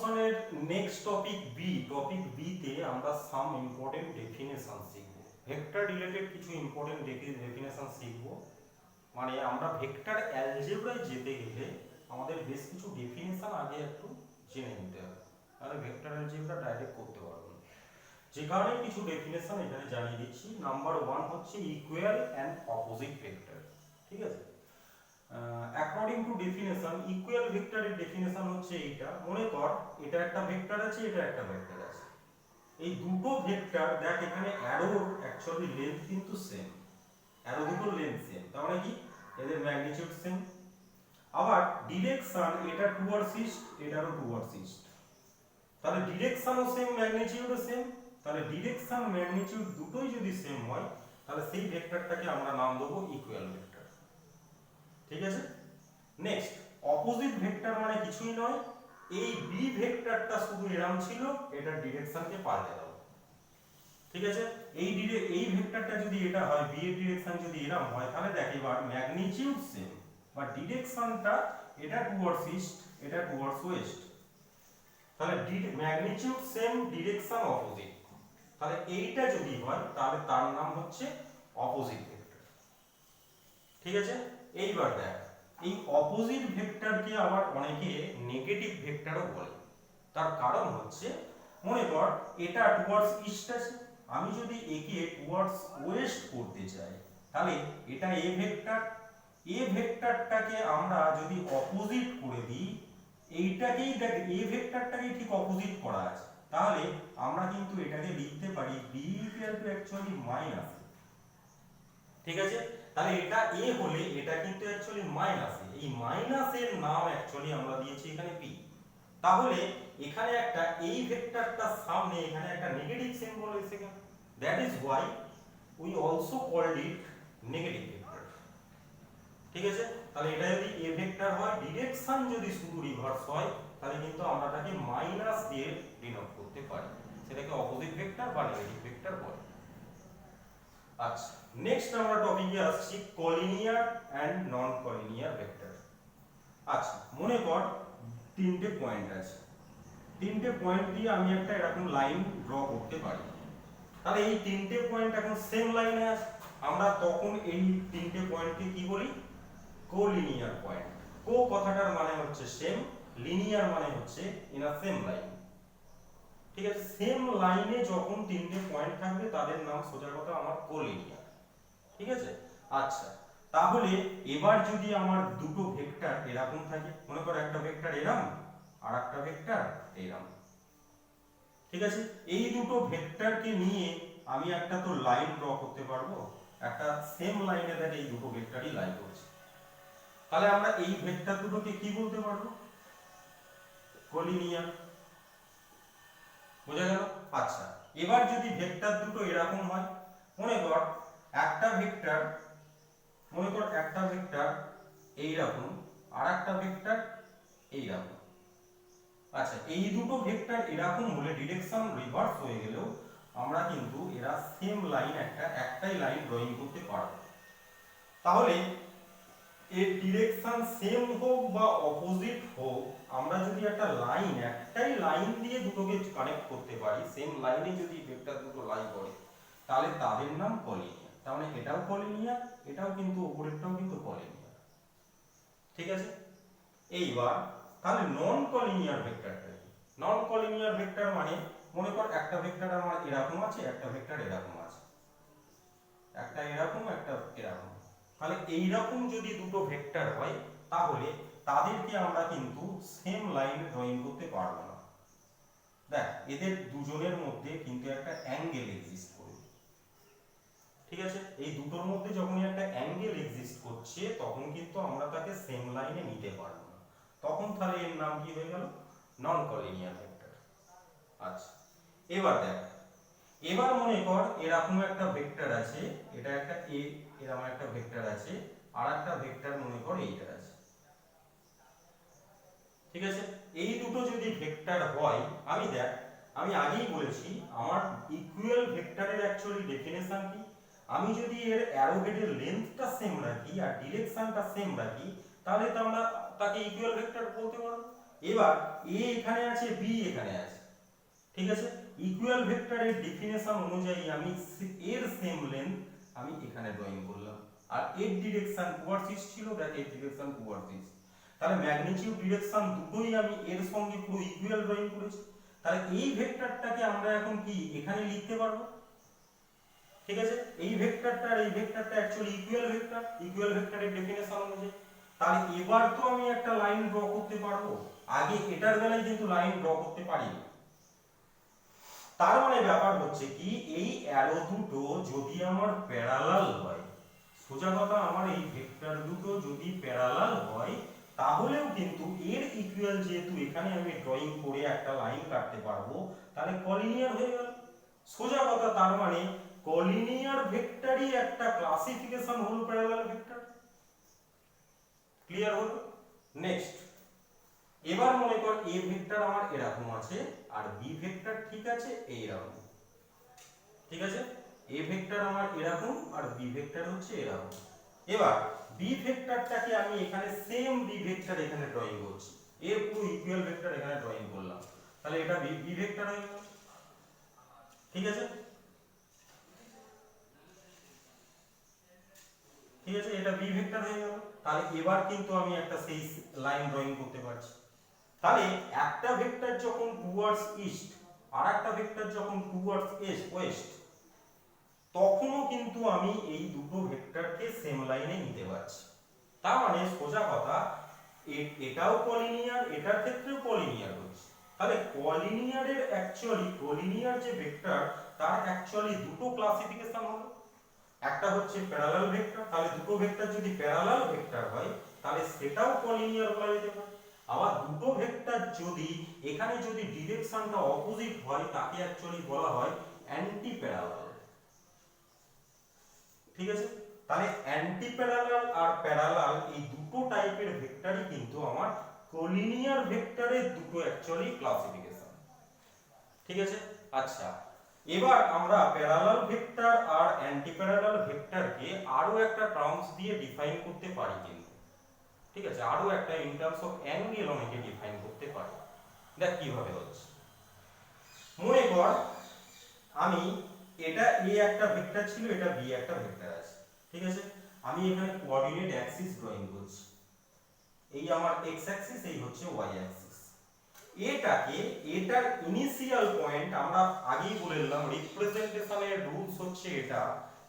পোর্শনের next topic B তে আমরা some important definition শিখব। ভেক্টর রিলেটেড কিছু ইম্পর্টেন্ট ডেফিনেশন শিখব। মানে আমরা ভেক্টর অ্যালজেব্রায় যেতে গেলে আমাদের বেশ কিছু ডেফিনেশন আগে একটু জেনে নিতে হবে, তাহলে ভেক্টর অ্যালজেব্রা ডাইরেক্ট করতে পারবো না। যে কারণে কিছু ডেফিনেশন এখানে জানিয়ে দিচ্ছি। নাম্বার 1 হচ্ছে ইকুয়াল অ্যান্ড অপোজিট ভেক্টর। ঠিক আছে, অ্যাকর্ডিং টু ডেফিনেশন ইকুয়াল ভেক্টরের ডেফিনেশন হচ্ছে এইটা। মনে কর এটা একটা ভেক্টর আছে, এটা একটা ভেক্টর আছে। এই দুটো ভেক্টর দেখ, এখানে অ্যারোর অ্যাকচুয়ালি লেন্থ কিন্তু সেম, অ্যারো দুটোর লেন্থ সেম, তার মানে কি এদের ম্যাগনিটিউড সেম। আবার ডিরেকশন এটা টুয়ার্ডস ইস্ট, এটারও টুয়ার্ডস ইস্ট, তাহলে ডিরেকশনও সেম ম্যাগনিটিউডও সেম। তাহলে ডিরেকশন ম্যাগনিটিউড দুটোই যদি সেম হয় তাহলে সেই ভেক্টরটাকে আমরা নাম দেবো ইকুয়াল ভেক্টর। ঠিক আছে, নেক্সট অপোজিট ভেক্টর মানে কিছুই নয়, এই বি ভেক্টরটা শুধু এরকম ছিল, এটার ডিরেকশনকে পাল্টে দাও। ঠিক আছে, এই ভেক্টরটা যদি এটা হয়, বি এর ডিরেকশন যদি এরকম হয়, তাহলে দেখ এবার ম্যাগনিটিউড সেম বা ডিরেকশনটা এটা টুয়ার্ডস ইস্ট, এটা টুয়ার্ডস ওয়েস্ট, তাহলে ম্যাগনিটিউড সেম, ডিরেকশন অপোজিট, তাহলে এইটা যদি হয় তাহলে তার নাম হচ্ছে অপোজিট ভেক্টর। ঠিক আছে, এইবার দেখ এই অপোজিট ভেক্টরকে আবার অনেকে নেগেটিভ ভেক্টরও বলে। তার কারণ হচ্ছে মনে কর এটা টুয়ার্ডস ইস্ট আছে, আমি যদি একে টুয়ার্ডস ওয়েস্ট করতে চাই তাহলে এটা এ ভেক্টর, এ ভেক্টরটাকে আমরা যদি অপোজিট করে দিই, এইটাকেই দেখ এ ভেক্টরটাকে ঠিক অপোজিট করা আছে, তাহলে আমরা কিন্তু এটাকে লিখতে পারি B equal to actually minus. ঠিক আছে, তাহলে এটা এ হলে এটা কিন্তু অ্যাকচুয়ালি মাইনাস এ, এই মাইনাস এর নাম অ্যাকচুয়ালি আমরা দিয়েছি এখানে পি। তাহলে এখানে একটা এই ভেক্টরটার সামনে এখানে একটা নেগেটিভ সিম্বল এসে গেল, that is why we also called it negative vector. ঠিক আছে, তাহলে এটা যদি এ ভেক্টর হয়, ডিরেকশন যদি শুধু রিভার্স হয়, তাহলে কিন্তু আমরা তাকে মাইনাস দিয়ে ডিনোট করতে পারি, সেটাকে অপোজিট ভেক্টর বা নেগেটিভ ভেক্টর বলে। আচ্ছা, নেক্সট আমরা টপিকে আসছি কলিনিয়ার এন্ড নন কলিনিয়ার ভেক্টর। আচ্ছা, মনে কর তিনটে পয়েন্ট আছে, তিনটে পয়েন্ট দিয়ে আমি একটা এরকম লাইন ড্র করতে পারি। তাহলে এই তিনটে পয়েন্ট এখন সেম লাইনে আছে, আমরা তখন এই তিনটে পয়েন্টকে কি বলি? Collinear point. কো কথাটার মানে হচ্ছে সেম, লিনিয়ার মানে হচ্ছে ইন আ সেম লাইন। ঠিক আছে, সেম লাইনে যখন তিনটে পয়েন্ট থাকবে তাদের নাম সোজা কথা আমার কোলিনিয়ার। ঠিক আছে, আচ্ছা তাহলে এবার যদি আমার দুটো ভেক্টর এরকম থাকে, মনে করো একটা ভেক্টর এরকম আর একটা ভেক্টর এরকম। ঠিক আছে, এই দুটো ভেক্টরকে নিয়ে আমি একটা তো লাইন ড্র করতে পারবো, একটা সেম লাইনে দেখ এই দুটো ভেক্টরই লাইন করছে, তাহলে আমরা এই ভেক্টর দুটোকে কি বলতে পারবো? কোলিনিয়ার। বোঝা গেল? আচ্ছা, এবার যদি ভেক্টর দুটো এরকম হয়, মনে কর একটা ভেক্টর, মনে কর একটা ভেক্টর এইরকম আর একটা ভেক্টর এইরকম। আচ্ছা, এই দুটো ভেক্টর এরকম হলে ডিরেকশন রিভার্স হয়ে গেলেও আমরা কিন্তু এরা সেম লাইন একটাই লাইন ড্রয়িং করতে পারবো। তাহলে এর ডিরেকশন সেম হোক বা অপোজিট হোক, আমরা যদি একটা লাইন, একটাই লাইন দিয়ে দুটোকে কানেক্ট করতে পারি, সেম লাইনে যদি ভেক্টর দুটো লাই করে, তাহলে তাদের নাম কলিনিয়ার। তার মানে এটাও কলিনিয়ার, এটাও কিন্তু উপরেরটাও কিন্তু কলিনিয়ার। ঠিক আছে, এইবার তাহলে নন কলিনিয়ার ভেক্টরটা কি? নন কলিনিয়ার ভেক্টর মানে মনে কর একটা ভেক্টর আমার এরকম আছে, একটা ভেক্টর এরকম আছে, একটা এরকম একটা এরকম। তাহলে এইরকম যদি দুটো ভেক্টর হয় তাহলে তাদেরকে আমরা কিন্তু সেম লাইনে ড্রয়িং করতে পারবো না। দেখ এদের দুজনের মধ্যে কিন্তু একটা অ্যাঙ্গেল এক্সিস্ট করবে। ঠিক আছে, এই দুটোর মধ্যে যখন একটা অ্যাঙ্গেল এক্সিস্ট করছে তখন কিন্তু আমরা তাকে সেম লাইনে নিতে পারবো না, তখন তাহলে এর নাম কি হয়ে গেল? নন কলিনিয়ার ভেক্টর। আচ্ছা, এবার দেখ, এবার মনে কর এরকম একটা ভেক্টর আছে, এটা একটা এ, এরকম একটা ভেক্টর আছে, আর একটা ভেক্টর মনে কর এইটা আছে। ঠিক আছে, এই দুটো যদি ভেক্টর হয়, আমি দেখ আমি আগেই বলেছি আমার ইকুয়াল ভেক্টরের অ্যাকচুয়ালি ডেফিনেশন কি? আমি যদি এর অ্যারো হেডের লেন্থটা সেম রাখি আর ডিরেকশনটা সেম রাখি, তাহলে তো আমরা তাকে ইকুয়াল ভেক্টর বলতে পারবো। এবার এ এখানে আছে, বি এখানে আছে, ঠিক আছে। ইকুয়াল ভেক্টরের ডেফিনেশন অনুযায়ী আমি এর সেম লেন্থ আমি এখানে ড্রয়িং করলাম, আর এর ডিরেকশন টুয়ার্ডস ইস্ট ছিল, দেখ এর ডিরেকশন টুয়ার্ডস ইস্ট, তাহলে ম্যাগনিটিউড ডিরেকশন দুটোই আমি এর সঙ্গে পুরো ইকুয়াল ড্রয়িং করেছি। তাহলে এই ভেক্টরটাকে আমরা এখন কি এখানে লিখতে পারবো, ঠিক আছে। এই ভেক্টরটা আর এই ভেক্টরটা অ্যাকচুয়ালি ইকুয়াল ভেক্টরের ডেফিনেশন অনুযায়ী। তাহলে এবার তো আমি একটা লাইন ড্র করতে পারবো, আগে এটার বেলায় কিন্তু লাইন ড্র করতে পারিনি। তার মানে ব্যাপার হচ্ছে কি, এই অ্যারো দুটো যদি আমার প্যারালাল হয়, সোজা কথা আমার এই ভেক্টর দুটো যদি প্যারালাল হয়, তাহলেও কিন্তু এর ইকুয়াল যেহেতু এখানে আমি ড্রয়িং করে একটা লাইন কাটতে পারবো, তাহলে কলিনিয়ার হয়ে গেল। সোজা কথা, তার মানে কলিনিয়ার ভেক্টরই একটা ক্লাসিফিকেশন হলো প্যারালাল ভেক্টর। ক্লিয়ার হলো? নেক্সট, এবার মনে কর এ ভেক্টর আমার এরকম আছে আর বি ভেক্টর ঠিক আছে এইরকম, ঠিক আছে। এ ভেক্টর আমার এরকম আর বি ভেক্টর হচ্ছে এরকম। এবার বি ভেক্টরটাকে আমি এখানে সেম বি ভেক্টর এখানে ড্রয়িং করছি, এর পুরো ইকুয়াল ভেক্টর এখানে ড্রয়িং করলাম, তাহলে এটা বি ভেক্টর হয়ে গেল, ঠিক আছে। ঠিক আছে, এটা বি ভেক্টর হয়ে গেল। তাহলে এবার কিন্তু আমি একটা সেই লাইন ড্রয়িং করতে পারছি। তাহলে একটা ভেক্টর যখন টুয়ার্ডস ইস্ট আর একটা ভেক্টর যখন টুয়ার্ডস ওয়েস্ট, তখনও কিন্তু আমি এই দুটো ভেক্টরকে সেম লাইনে নিতে পারছি। তার মানে সোজা কথা, এটাও কলিনিয়ার, এটার ক্ষেত্রেও কলিনিয়ার হচ্ছে। তাহলে কলিনিয়ারের অ্যাকচুয়ালি কলিনিয়ার যে ভেক্টর, তার অ্যাকচুয়ালি দুটো ক্লাসিফিকেশন হলো, একটা হচ্ছে প্যারালাল ভেক্টর, তাহলে দুটো ভেক্টর যদি প্যারালাল ভেক্টর হয় তাহলে সেটাও কলিনিয়ার বলা যেতে পারে। আবার দুটো ভেক্টর যদি এখানে যদি ডিরেকশনটা অপোজিট হয়, তাকে অ্যাকচুয়ালি বলা হয় অ্যান্টি প্যারালাল, ঠিক আছে। তাহলে অ্যান্টি প্যারালাল আর প্যারালাল এই দুটো টাইপের ভেক্টরই কিন্তু আমার কলিনিয়ার ভেক্টরের দুটো অ্যাকচুয়ালি ক্লাসিফিকেশন, ঠিক আছে। আচ্ছা, এবার আমরা প্যারালাল ভেক্টর আর অ্যান্টি প্যারালাল ভেক্টরকে আরো একটা টার্মস দিয়ে ডিফাইন করতে পারি কিন্তু, ঠিক আছে। আরো একটা ইন টার্মস অফ অ্যাঙ্গেল অনেকে ডিফাইন করতে পারি। দেখ কিভাবে হচ্ছে। মনে কর আমি এটা এ একটা ভেক্টর ছিল, এটা বি একটা ভেক্টর আছে, ঠিক আছে। আমি এখানে কোঅর্ডিনেট অ্যাক্সিস ড্রয়িং করছি, এই আমার এক্স অ্যাক্সিস, এই হচ্ছে ওয়াই অ্যাক্সিস। এটাকে এটার ইনিশিয়াল পয়েন্ট আমরা আগেই বললাম, রিপ্রেজেন্টেশনের রুলস হচ্ছে এটা,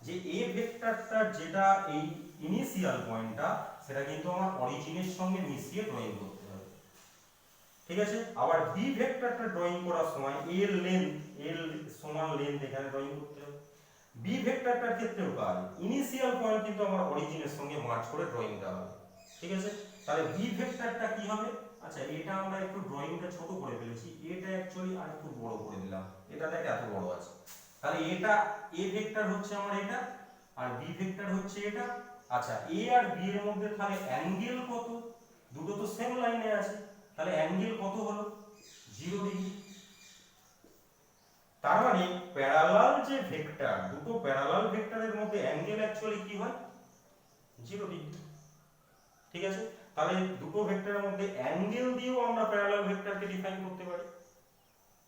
যে এ ভেক্টরটা যেটা এই ইনিশিয়াল পয়েন্টটা, সেটা কিন্তু আমার অরিজিনের সঙ্গে মিশিয়ে ড্রয়িং করতে হবে, ঠিক আছে। আবার বি ভেক্টরটা ড্রয়িং করার সময় এর লেন্থ, এর সমান লেন্থ এখানে ড্রয়িং করতে হবে। বি ভেক্টরটার ক্ষেত্রেও কাজ, ইনিশিয়াল পয়েন্ট কিন্তু আমার অরিজিনের সঙ্গে মার্চ করে ড্রয়িংটা হবে, ঠিক আছে। তাহলে বি ভেক্টরটা কি হবে? আচ্ছা, এটা আমরা একটু ড্রয়িংটা ছোট করে ফেলেছি, এটা অ্যাকচুয়ালি আর একটু বড় করে দিলাম, এটা দেখ এত বড় আছে। তাহলে এটা এ ভেক্টর হচ্ছে আমার এটা, আর বি ভেক্টর হচ্ছে এটা। আচ্ছা, এ আর বি এর মধ্যে তাহলে অ্যাঙ্গেল কত? দুটো তো সেম লাইনে আছে, তাহলে অ্যাঙ্গেল কত হলো? 0 ডিগ্রি। তার মানে প্যারালাল যে ভেক্টর, দুটো প্যারালাল ভেক্টরের মধ্যে অ্যাঙ্গেল অ্যাকচুয়ালি কি হয়? 0 ডিগ্রি, ঠিক আছে। তাহলে দুটো ভেক্টরের মধ্যে অ্যাঙ্গেল দিয়েও আমরা প্যারালাল ভেক্টরকে ডিফাইন করতে পারি।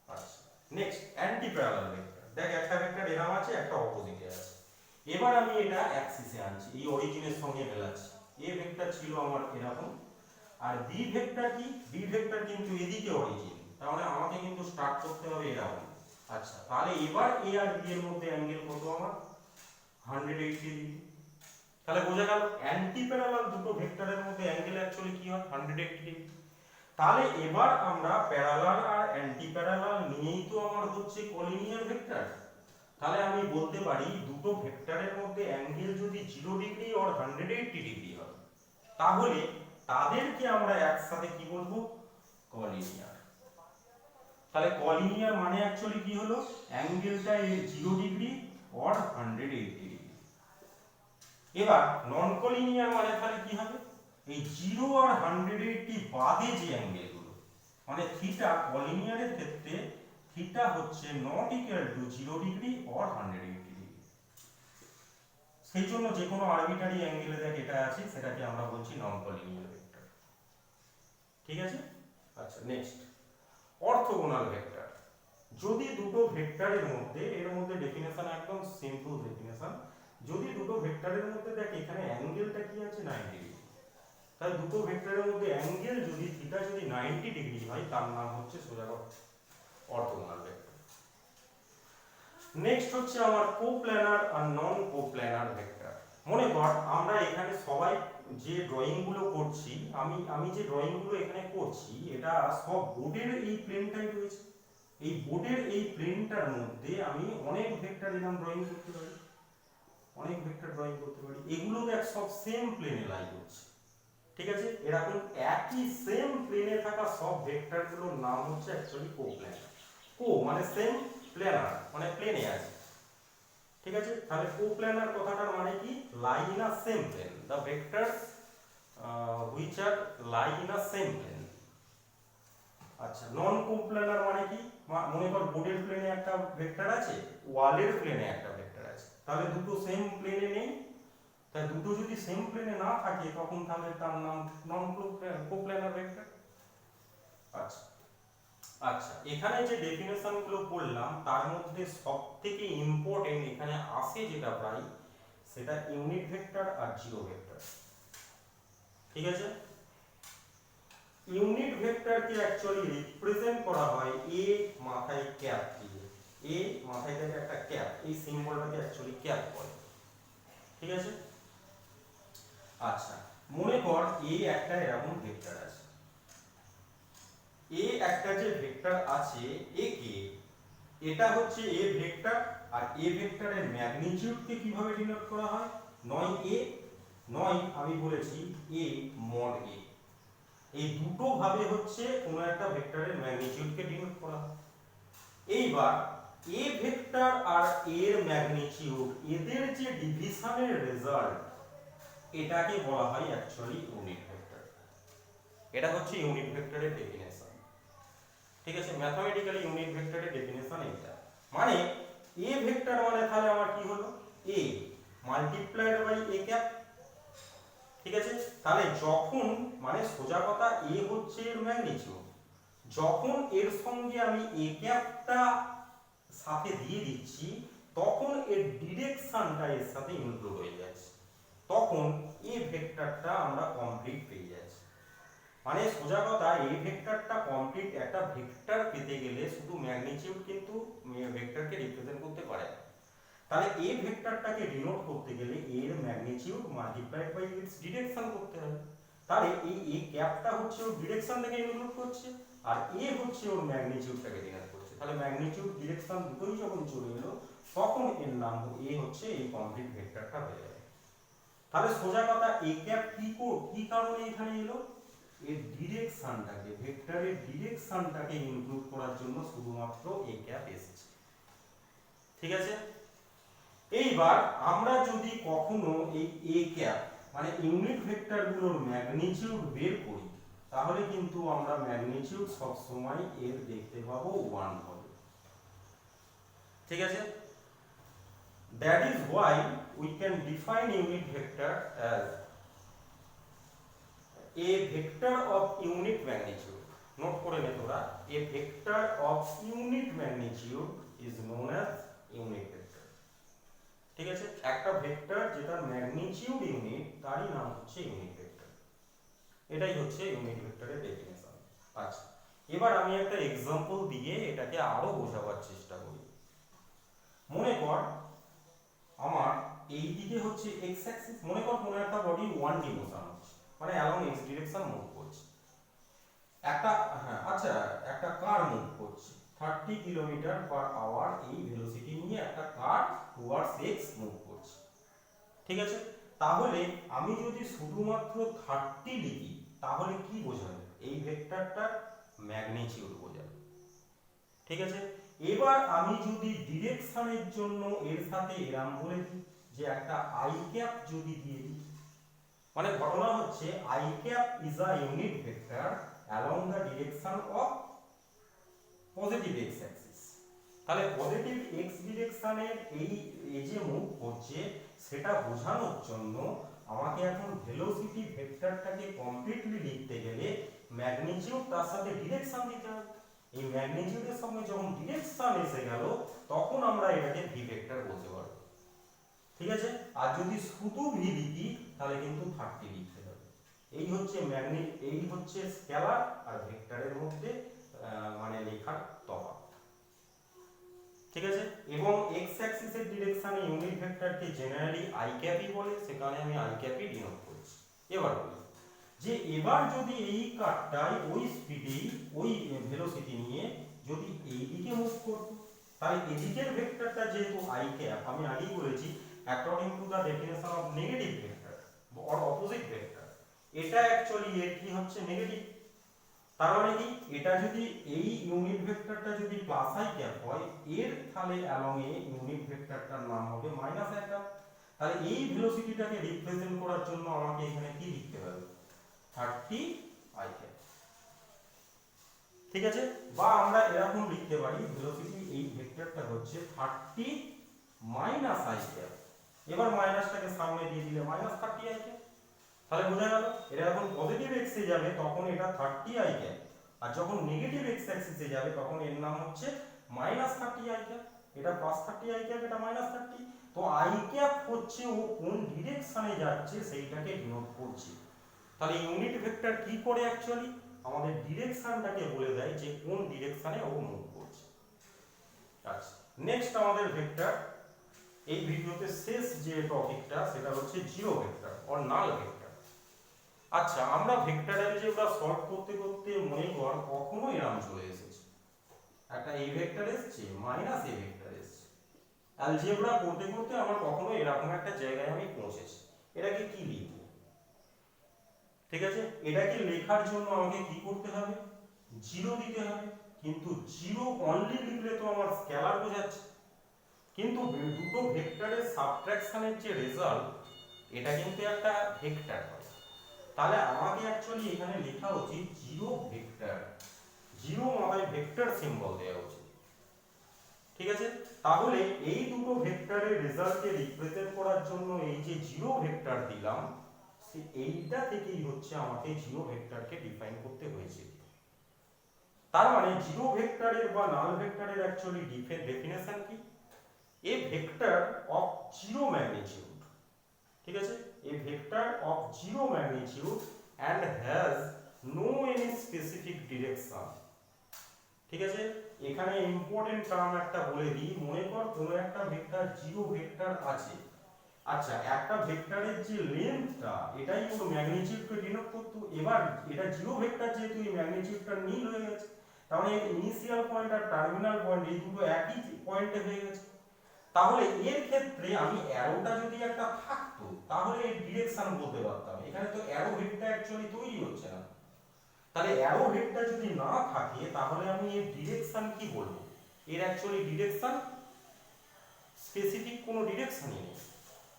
আচ্ছা, নেক্সট অ্যান্টি প্যারালাল ভেক্টর। দেখ একটা ভেক্টর এরকম আছে, একটা অপোজিটে আছে। এবার আমি এটা অ্যাক্সিসে আনছি, এই অরিজিনের সঙ্গে মেলাচ্ছি। এ ভেক্টর ছিল আমার এরকম, আর বি ভেক্টর কি? বি ভেক্টর কিন্তু এদিকে অরিজিন, তার মানে আমাকে কিন্তু স্টার্ট করতে হবে এরকম। আচ্ছা, তাহলে এবার এ আর বি এর মধ্যে অ্যাঙ্গেল কত আমার? 180 ডিগ্রি। তাহলে বোঝা গেল অ্যান্টি প্যারালাল দুটো ভেক্টরের মধ্যে অ্যাঙ্গেল অ্যাকচুয়ালি কি হয়? 180 ডিগ্রি। তাহলে এবার আমরা প্যারালাল আর অ্যান্টি প্যারালাল নিয়েই তো আমার হচ্ছে কলিনিয়ার ভেক্টর। তাহলে আমি বলতে পারি দুটো ভেক্টরের মধ্যে অ্যাঙ্গেল যদি 0 ডিগ্রি আর 180 ডিগ্রি হয়, তাহলে তাদেরকে আমরা একসাথে কি বলবো? কলিনিয়ার। তাহলে কলিনিয়ার মানে অ্যাকচুয়ালি কি হলো? অ্যাঙ্গেলটা 0 ডিগ্রি আর 180 ডিগ্রি। এবার নন কলিনিয়ার মানে তাহলে কি হবে? এই 0 আর 180 বাদে যে অ্যাঙ্গেলগুলো, মানে থিটা, কলিনিয়ারের ক্ষেত্রে থিটা হচ্ছে নট ইকুয়াল টু 0 ডিগ্রি আর 180 ডিগ্রি। সেই জন্য যে কোনো আরবিটারি অ্যাঙ্গেলে দেখ এটা আছে, সেটাকে আমরা বলছি নন কলিনিয়ার ভেক্টর, ঠিক আছে। আচ্ছা নেক্সট, অর্থোগোনাল ভেক্টর। যদি দুটো ভেক্টরের মধ্যে, এর মধ্যে ডেফিনেশন একদম সিম্পল ডেফিনেশন, যদি দুটো ভেক্টরের মধ্যে দেখ এখানে অ্যাঙ্গেলটা কি আছে 90 ডিগ্রি, তাই দুটো ভেক্টরের মধ্যে অ্যাঙ্গেল যদি থিটা যদি 90 ডিগ্রি হয় তার নাম হচ্ছে সোজা কথা অর্থোগোনাল ভেক্টর। নেক্সট হচ্ছে আমার কোপ্ল্যানার আর নন কোপ্ল্যানার ভেক্টর। মনে কর আমরা এখানে সবাই যে ড্রয়িং গুলো করছি, আমি যে ড্রয়িং গুলো এখানে করছি এটা সব বোর্ডের এই প্লেনটাই রয়েছে। এই বোর্ডের এই প্লেনটার মধ্যে আমি অনেক ভেক্টর এরকম ড্রয়িং করতে পারি, অনেক ভেক্টর ড্রয়িং করতে পারি। এগুলো দেখ সব সেম প্লেনে লাই করছে, ঠিক আছে। এরকম একই সেম প্লেনে থাকা সব ভেক্টর গুলোর নাম হচ্ছে অ্যাকচুয়ালি কোপ্ল্যানার। কো মানে সেম, প্ল্যানার মানে প্লেনে আছে, ঠিক আছে। তাহলে কোপ্ল্যানার কথাটার মানে কি, lie in a same plane, the vectors which are lie in a same plane. আচ্ছা, নন কোপ্ল্যানার মানে কি, মনে কর বোর্ডের প্লেনে একটা ভেক্টর আছে, ওয়ালের প্লেনে একটা ভেক্টর আছে, তাহলে দুটো সেম প্লেনে নেই। তাই দুটো যদি সেম প্লেনে না থাকে তখন তাহলে তার নাম নন কোপ্ল্যানার ভেক্টর। আচ্ছা আচ্ছা, এখানে যে ডেফিনেশন গুলো পড়লাম তার মধ্যে সবথেকে ইম্পর্টেন্ট এখানে আসে যেটা প্রায়, সেটা ইউনিট ভেক্টর আর জিরো ভেক্টর, ঠিক আছে। ইউনিট ভেক্টরকে অ্যাকচুয়ালি রিপ্রেজেন্ট করা হয় এ মাথায় ক্যাপ দিয়ে, এ মাথায় থাকে একটা ক্যাপ, এই সিম্বলটাকে অ্যাকচুয়ালি ক্যাপ বলে, ঠিক আছে। আচ্ছা, মনে কর এ একটা এরকম ভেক্টর আছে, এ একটা যে ভেক্টর আছে এ কে, এটা হচ্ছে এ ভেক্টর, আর এ ভেক্টরের ম্যাগনিটিউডকে কিভাবে ডিনোট করা হয়, নয় এ নয় আমি বলেছি এ মড এ। এই দুটো ভাবে হচ্ছে কোন একটা ভেক্টরের ম্যাগনিটিউডকে ডিনোট করা হয়। এইবার এ ভেক্টর আর এর ম্যাগনিটিউড এদের যে ডিভিশনের রেজাল্ট, এটাকে বলা হয় অ্যাকচুয়ালি ইউনিট ভেক্টর। এটা হচ্ছে ইউনিট ভেক্টরের ডেফিনেশন, ঠিক আছে। ম্যাথমেটিক্যালি ইউনিট ভেক্টরের ডেফিনেশন এটা। মানে এ ভেক্টর মানে তাহলে আমার কি হলো, এ মাল্টিপ্লাইড বাই এ ক্যাপ, ঠিক আছে। তাহলে যখন মানে সোজা কথা এ হচ্ছে এর ম্যাগনিটিউড, যখন এর সঙ্গে আমি এ ক্যাপটা সাথে দিয়ে দিচ্ছি তখন এর ডিরেকশনটা এর সাথে ইনক্লুড হয়ে যাচ্ছে, তখন এ ভেক্টরটা আমরা কমপ্লিট পেয়ে যাচ্ছি। মানে সোজা কথা এ ভেক্টরটা কমপ্লিট, একটা ভেক্টর পেতে গেলে শুধু ম্যাগনিটিউড কিন্তু ভেক্টরকে রিপ্রেজেন্ট করতে পারে না। তাহলে এ ভেক্টরটাকে ডিনোট করতে গেলে এর magnitude multiplied by its direction করতে হবে। তাহলে এই এ ক্যাপটা হচ্ছে ওর ডিরেকশনটাকে ইনক্লুড করছে, আর এ হচ্ছে ওর ম্যাগনিটিউডটাকে ডিনোট করছে। তাহলে ম্যাগনিটিউড ডিরেকশন দুটোই যখন চলে এলো তখন এর নাম এ হচ্ছে এই কমপ্লিট ভেক্টরটা হয়ে যাবে। তাহলে সোজা কথা এ ক্যাপ কি কারণে এখানে এলো, এর ডিরেকশনটাকে, ভেক্টরের ডিরেকশনটাকে ইনক্লুড করার জন্য শুধুমাত্র এ ক্যাপ এসেছে, ঠিক আছে। এইবার আমরা যদি কখনো এই এ ক্যাপ মানে ইউনিট ভেক্টরগুলোর ম্যাগনিটিউড বের করি, তাহলে কিন্তু আমরা ম্যাগনিটিউড সব সময় এর দেখতে পাবো 1 হবে, ঠিক আছে। That is why we can define unit vector as a vector of unit magnitude, note করে নে তোরা, a vector of unit magnitude is known as unit vector, ঠিক আছে। একটা ভেক্টর যেটা ম্যাগনিটিউড ইউনিট তারই নাম হচ্ছে ইউনিট ভেক্টর। এটাই হচ্ছে ইউনিট ভেক্টরের ডেফিনেশন। আচ্ছা, এবার আমি একটা এক্সাম্পল দিয়ে এটাকে আরো বোঝাবার চেষ্টা করি। মনে কর আমার এই দিকে হচ্ছে x অ্যাক্সিস, মনে কর কোনো একটা বডি 1D মোশন হচ্ছে, মানে অ্যালং x ডিরেকশন মুভ করছে। একটা আচ্ছা, একটা কার মুভ করছে 30 কিলোমিটার পার আওয়ার এই ভেলোসিটি নিয়ে একটা কার টুয়ার্ডস x মুভ করছে, ঠিক আছে। তাহলে আমি যদি শুধুমাত্র 30 লিখি তাহলে কি বোঝাবে, এই ভেক্টরটার ম্যাগনিটিউড বোঝাবে, ঠিক আছে। এবার আমি যদি ডিরেকশনের জন্য এর সাথে এরম বলে দিই যে একটা আই ক্যাপ যদি দিয়ে দিই, মানে ঘটনা হচ্ছে I cap is a unit vector along the direction of positive x Axis. তাহলে পজিটিভ এক্স ডিরেকশনের এই যে মুভ করছে সেটা বোঝানোর জন্য আমাকে এখন ভেলোসিটি ভেক্টরটাকে কমপ্লিটলি লিখতে গেলে ম্যাগনিটিউড তার সাথে ডিরেকশন দিতে হবে। এই ম্যাগনিটিউডের সঙ্গে যখন ডিরেকশন এসে গেল তখন আমরা এটাকে ভি ভেক্টর বলতে পারবো। ঠিক আছে, আর যদি শুধু ভি লিখি তাহলে কিন্তু 30 লিখতে হবে। এই হচ্ছে এই হচ্ছে স্কেলার আর ভেক্টরের মধ্যে মানে লেখার তফাৎ। ঠিক আছে, এবং এক্স অ্যাক্সিসের ডিরেকশনে ইউনিট ভেক্টরকে জেনারেলি আই ক্যাপই বলে, সেখানে আমি আই ক্যাপই ডিনোট করছি। এবার বলি যে এবার যদি এই কারটাই ওই স্পিডেই ওই ভেলোসিটি নিয়ে যদি এই দিকে মুভ করত, তাহলে এদিকের ভেক্টরটা যেহেতু আই ক্যাপ, আমি আগেই বলেছি according to the definition of negative vector or opposite vector, এটা অ্যাকচুয়ালি এর কি হচ্ছে নেগেটিভ। তার মানে কি, এটা যদি এই ইউনিট ভেক্টরটা যদি প্লাস আই ক্যাপ হয়, এর তাহলে অ্যালং এ ইউনিট ভেক্টরটার নাম হবে মাইনাস আই ক্যাপ। তাহলে এই ভেলোসিটিটাকে রিপ্রেজেন্ট করার জন্য আমাকে এখানে কি লিখতে হবে, 30 আই ক্যাপ। ঠিক আছে, বা আমরা এরকম লিখতে পারি ভেলোসিটি এই ভেক্টরটা হচ্ছে 30 মাইনাস আই ক্যাপ। এবার মাইনাসটাকে সামনে দিয়ে দিলে মাইনাস 30 আই ক্যাপ। তাহলে বোঝা গেল এটা যখন পজিটিভ এক্স এ যাবে তখন এটা 30 আই ক্যাপ, আর যখন নেগেটিভ এক্স অ্যাক্সিসে যাবে তখন এর নাম হচ্ছে মাইনাস 30 আই ক্যাপ। এটা প্লাস 30 আই ক্যাপ, এটা মাইনাস 30। তো আই ক্যাপ হচ্ছে ও কোন ডিরেকশনে যাচ্ছে সেইটাকে ডিনোট করছে। তাহলে ইউনিট ভেক্টর কি করে অ্যাকচুয়ালি আমাদের ডিরেকশনটাকে বলে দেয় যে কোন ডিরেকশনে ও মুভ করছে। আচ্ছা, নেক্সট আমাদের ভেক্টর, এই ভিডিওতে শেষ যে টপিকটা সেটা হচ্ছে zero vector or null vector. আচ্ছা, আমরা ভেক্টর অ্যালজেব্রা সলভ করতে করতে মনে কর কখনো এরকম চলে এসেছে, একটা এ ভেক্টর এসেছে মাইনাস এ ভেক্টর এসেছে, অ্যালজেব্রা করতে করতে আমার কখনো এরকম একটা জায়গায় আমি পৌঁছেছি। এটাকে কি লিখব? ঠিক আছে, এটাকে লেখার জন্য আমাকে কি করতে হবে, জিরো দিতে হবে। কিন্তু জিরো অনলি লিখলে তো আমার স্কেলার বোঝাচ্ছে, কিন্তু দুটো ভেক্টরের সাবট্রাকশনের যে রেজাল্ট এটা কিন্তু একটা ভেক্টর হয়। তাহলে আমাকে অ্যাকচুয়ালি এখানে লেখা উচিত জিরো ভেক্টর, জিরো মাথায় ভেক্টর সিম্বল দেওয়া উচিত। ঠিক আছে, তাহলে এই দুটো ভেক্টরের রেজাল্টকে রিপ্রেজেন্ট করার জন্য এই যে জিরো ভেক্টর দিলাম, এইটা থেকেই হচ্ছে আমাকে জিরো ভেক্টরকে ডিফাইন করতে হয়েছে। তার মানে জিরো ভেক্টরের বা নাল ভেক্টরের অ্যাকচুয়ালি ডেফিনেশন কি, এ ভেক্টর অফ জিরো ম্যাগনিটিউড। ঠিক আছে, এ vector of zero magnitude and has no any specific direction। ঠিক আছে, এখানে ইম্পর্টেন্ট টার্ম একটা বলে দিই, মনে কর কোনো একটা ভেক্টর জিরো ভেক্টর আছে। আচ্ছা, একটা ভেক্টরের যে লেন্থটা এটাই ওর ম্যাগনিটিউডকে ডিনোট করতো। এবার এটা জিরো ভেক্টর যেহেতু এই ম্যাগনিটিউডটা নীল হয়ে গেছে, তার মানে ইনিশিয়াল পয়েন্ট আর টার্মিনাল পয়েন্ট এই দুটো একই পয়েন্টে হয়ে গেছে। তাহলে এর ক্ষেত্রে আমি অ্যারোটা যদি একটা থাকতো তাহলে এর ডিরেকশন বলতে পারতাম। এখানে তো অ্যারো ভেক্টর অ্যাকচুয়ালি তৈরি হচ্ছে না, তাহলে অ্যারো ভেক্টর যদি না থাকে তাহলে আমি এর ডিরেকশন কি বলবো, এর অ্যাকচুয়ালি ডিরেকশন স্পেসিফিক কোনো ডিরেকশনই নেই।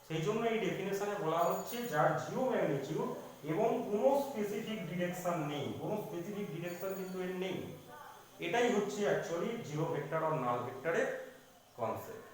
সেই জন্য এই ডেফিনেশনে বলা হচ্ছে যার জিরো ম্যাগনিটিউড এবং কোনো স্পেসিফিক ডিরেকশন নেই, কোনো স্পেসিফিক ডিরেকশন কিন্তু এর নেই। এটাই হচ্ছে অ্যাকচুয়ালি জিরো ভেক্টর আর নাল ভেক্টরের কনসেপ্ট।